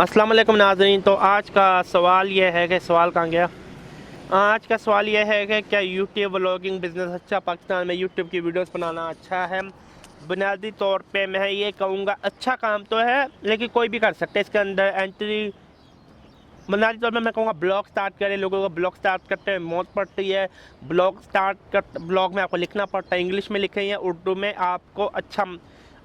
अस्सलाम वालेकुम नाज़रीन। तो आज का सवाल यह है कि सवाल कहाँ गया। आज का सवाल यह है कि क्या यूट्यूब व्लॉगिंग बिज़नेस अच्छा, पाकिस्तान में यूट्यूब की वीडियोस बनाना अच्छा है। बुनियादी तौर पे मैं ये कहूँगा अच्छा काम तो है, लेकिन कोई भी कर सकते हैं इसके अंदर एंट्री। बुनियादी तौर पे मैं कहूँगा ब्लॉग स्टार्ट करें। लोगों को ब्लॉग स्टार्ट करते हैं मौत पड़ती है। ब्लॉग में आपको लिखना पड़ता है, इंग्लिश में लिखें या उर्दू में। आपको अच्छा,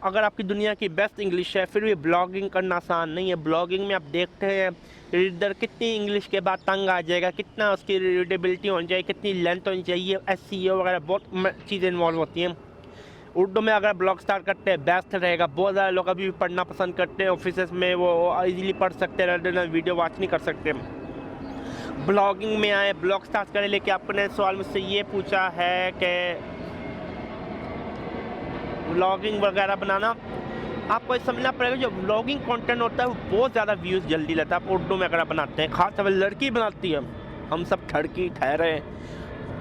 अगर आपकी दुनिया की बेस्ट इंग्लिश है फिर भी ब्लॉगिंग करना आसान नहीं है। ब्लॉगिंग में आप देखते हैं रीडर कितनी इंग्लिश के बाद तंग आ जाएगा, कितना उसकी रीडेबिलिटी होनी चाहिए, कितनी लेंथ होनी चाहिए, एसईओ वगैरह बहुत चीज़ें इन्वॉल्व होती हैं। उर्दू में अगर ब्लॉग स्टार्ट करते हैं बेस्ट रहेगा। बहुत ज़्यादा लोग अभी भी पढ़ना पसंद करते हैं, ऑफिस में वो इजीली पढ़ सकते हैं, वीडियो वॉच नहीं कर सकते। ब्लॉगिंग में आए, ब्लॉग स्टार्ट करें। लेकिन आपने सवाल मुझसे ये पूछा है कि व्लॉगिंग वगैरह बनाना, आपको ये समझना पड़ेगा जो व्लॉगिंग कंटेंट होता है वो बहुत ज़्यादा व्यूज़ जल्दी लेता है। आप उर्दू में अगर बनाते हैं, खास तौर पर लड़की बनाती है, हम सब ठड़की ठहरे,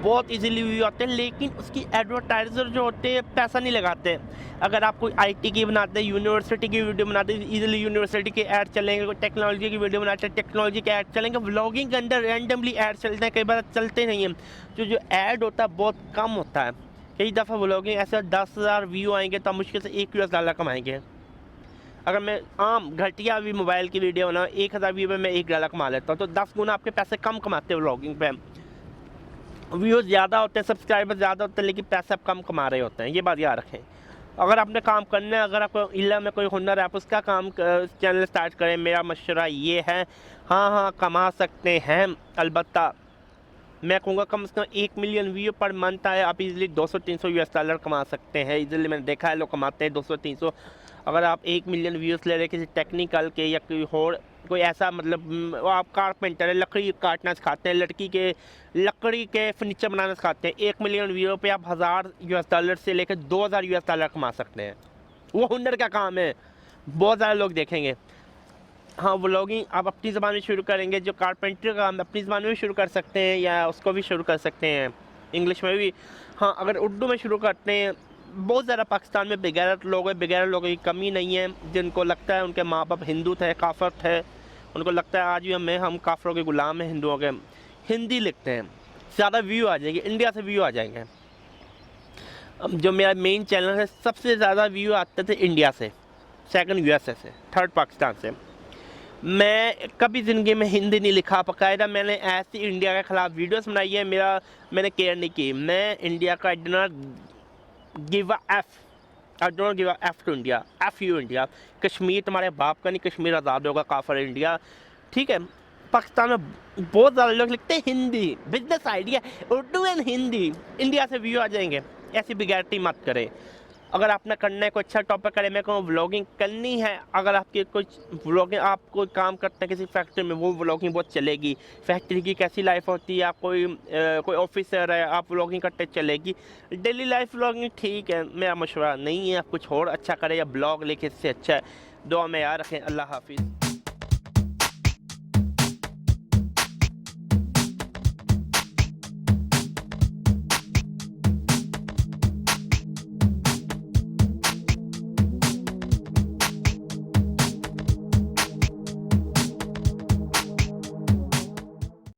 बहुत इजीली व्यू आते हैं, लेकिन उसकी एडवर्टाइज़र जो होते हैं पैसा नहीं लगाते। अगर आप कोई आईटी की बनाते हैं, यूनिवर्सिटी की वीडियो बनाते हैं, इजीली यूनिवर्सिटी के ऐड चलेंगे। कोई टेक्नोलॉजी की वीडियो बनाते हैं, टेक्नोलॉजी के ऐड चलेंगे। व्लॉगिंग के अंदर रैंडमली ऐड चलते हैं, कई बार चलते नहीं हैं। जो ऐड होता है बहुत कम होता है। कई दफ़ा व्लॉगिंग ऐसे 10,000 व्यू आएंगे तो मुश्किल से $1 कमाएंगे। अगर मैं आम घटिया भी मोबाइल की वीडियो बना, 1,000 व्यू में मैं $1 कमा लेता हूँ, तो 10 गुना आपके पैसे कम कमाते हैं व्लॉगिंग पे। व्यूज़ ज़्यादा होते हैं, सब्सक्राइबर ज़्यादा होते हैं, लेकिन पैसे आप कम कमा रहे होते हैं, ये बात याद रखें। अगर आपने काम करना है, अगर आपको इल्म में कोई हुनर है, आप उसका काम चैनल स्टार्ट करें। मेरा मशवरा ये है। हाँ कमा सकते हैं, अलबत्ता मैं कहूँगा कम से कम 1 मिलियन व्यू पर मंथ आए, आप इजीली $200-300 कमा सकते हैं। इजीली मैंने देखा है लोग कमाते हैं 200-300। अगर आप 1 मिलियन व्यूज़ ले रहे किसी टेक्निकल के या कोई ऐसा, मतलब वो आप कारपेंटर है, लकड़ी काटना सिखाते हैं, लकड़ी के फर्नीचर बनाना सिखाते हैं, 1 मिलियन व्यू पे आप $1,000 से लेकर $2,000 कमा सकते हैं। वो हुनर का काम है, बहुत ज़्यादा लोग देखेंगे। हाँ, व्लॉगिंग आप अपनी ज़बान में शुरू करेंगे, जो कारपेंटर का काम अपनी ज़बान में भी शुरू कर सकते हैं या उसको भी शुरू कर सकते हैं इंग्लिश में भी। हाँ, अगर उर्दू में शुरू करते हैं, बहुत ज़्यादा पाकिस्तान में बेगैरत लोग हैं, बेगैरत लोगों की कमी नहीं है, जिनको लगता है उनके माँ बाप हिंदू थे, काफर थे, उनको लगता है आज भी हम काफरों के ग़ुलाम हैं, हिंदुओं के। हिंदी लिखते हैं, ज़्यादा व्यू आ जाएंगे, इंडिया से व्यू आ जाएंगे। अब जो मेरा मेन चैनल है, सबसे ज़्यादा व्यू आते थे इंडिया से, सेकंड यूएसए से, थर्ड पाकिस्तान से। मैं कभी ज़िंदगी में हिंदी नहीं लिखा, बाकायदा मैंने ऐसी इंडिया के ख़िलाफ़ वीडियोस बनाई है, मैंने केयर नहीं की। मैं इंडिया का I do not give a F two India, F you India. Kashmir तुम्हारे बाप का नहीं, कश्मीर आज़ाद होगा, काफर इंडिया, ठीक है। पाकिस्तान में बहुत ज़्यादा लोग लिखते हैं Hindi, business idea, Urdu and Hindi, India से व्यू आ जाएंगे। ऐसी बिगैरती मत करें। अगर आपने करना है कोई अच्छा टॉपिक करें, मैं कहूँ व्लॉगिंग करनी है। अगर आपकी कुछ व्लॉगिंग, आप कोई काम करते हैं किसी फैक्ट्री में, वो व्लॉगिंग बहुत चलेगी। फैक्ट्री की कैसी लाइफ होती है, आप कोई ऑफिसर है, आप व्लॉगिंग करते चलेगी। डेली लाइफ व्लॉगिंग ठीक है, मेरा मशवरा नहीं है। आप कुछ और अच्छा करें या ब्लॉग लिखे, इससे अच्छा है। दुआ में याद रखें। अल्लाह हाफिज़।